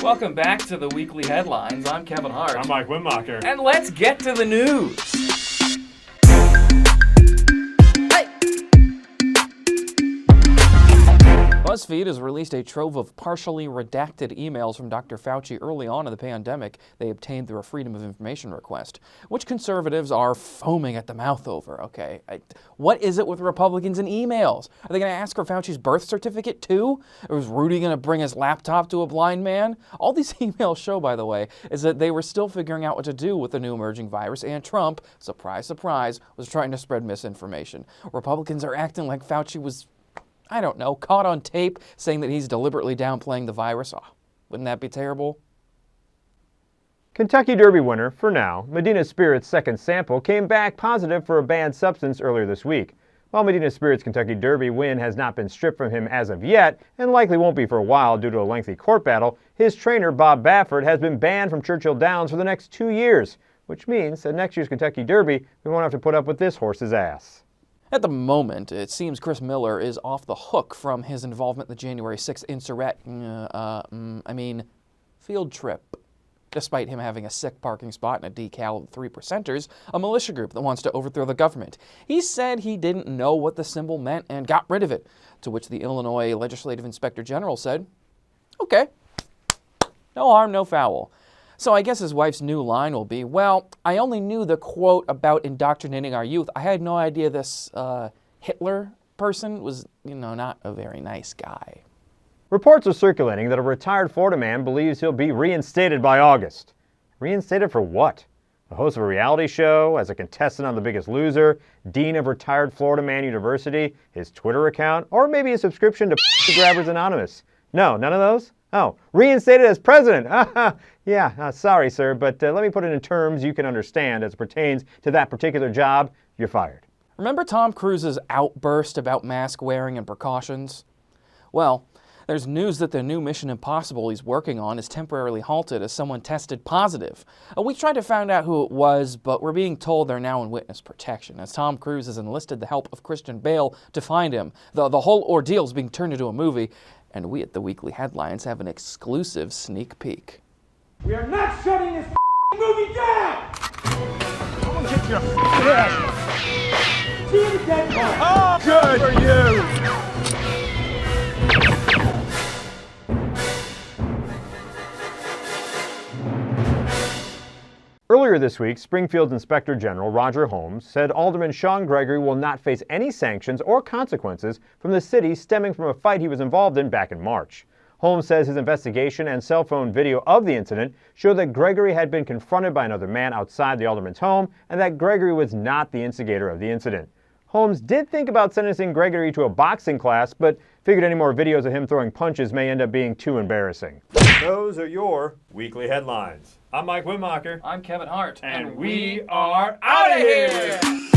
Welcome back to the Weekly Headlines. I'm Kevin Hart. I'm Mike Wimmacher. And let's get to the news. BuzzFeed has released a trove of partially redacted emails from Dr. Fauci early on in the pandemic they obtained through a Freedom of Information request, which conservatives are foaming at the mouth over. Okay, what is it with Republicans and emails? Are they going to ask for Fauci's birth certificate too? Or is Rudy going to bring his laptop to a blind man? All these emails show, by the way, is that they were still figuring out what to do with the new emerging virus, and Trump, surprise, surprise, was trying to spread misinformation. Republicans are acting like Fauci was, I don't know, caught on tape saying that he's deliberately downplaying the virus. Oh, wouldn't that be terrible? Kentucky Derby winner, for now, Medina Spirit's second sample came back positive for a banned substance earlier this week. While Medina Spirit's Kentucky Derby win has not been stripped from him as of yet, and likely won't be for a while due to a lengthy court battle, his trainer, Bob Baffert, has been banned from Churchill Downs for the next 2 years, which means that next year's Kentucky Derby, we won't have to put up with this horse's ass. At the moment, it seems Chris Miller is off the hook from his involvement in the January 6th field trip, despite him having a sick parking spot and a decal of the 3%ers, a militia group that wants to overthrow the government. He said he didn't know what the symbol meant and got rid of it, to which the Illinois Legislative Inspector General said, okay, no harm, no foul. So I guess his wife's new line will be, well, I only knew the quote about indoctrinating our youth. I had no idea this Hitler person was, not a very nice guy. Reports are circulating that a retired Florida man believes he'll be reinstated by August. Reinstated for what? The host of a reality show, as a contestant on The Biggest Loser, dean of retired Florida Man University, his Twitter account, or maybe a subscription to Grabbers Anonymous? No, none of those? Oh, reinstated as president. Yeah, sorry, sir, but let me put it in terms you can understand as it pertains to that particular job. You're fired. Remember Tom Cruise's outburst about mask wearing and precautions? Well, there's news that the new Mission Impossible he's working on is temporarily halted as someone tested positive. We tried to find out who it was, but we're being told they're now in witness protection, as Tom Cruise has enlisted the help of Christian Bale to find him. The whole ordeal is being turned into a movie, and we at the Weekly Headlines have an exclusive sneak peek. We are not shutting this movie down! I'm gonna get your ass. See the dead part. Oh, good for you! Earlier this week, Springfield's Inspector General Roger Holmes said Alderman Sean Gregory will not face any sanctions or consequences from the city stemming from a fight he was involved in back in March. Holmes says his investigation and cell phone video of the incident show that Gregory had been confronted by another man outside the alderman's home and that Gregory was not the instigator of the incident. Holmes did think about sentencing Gregory to a boxing class, but figured any more videos of him throwing punches may end up being too embarrassing. Those are your Weekly Headlines. I'm Mike Wimmacher. I'm Kevin Hart. And we are out of here!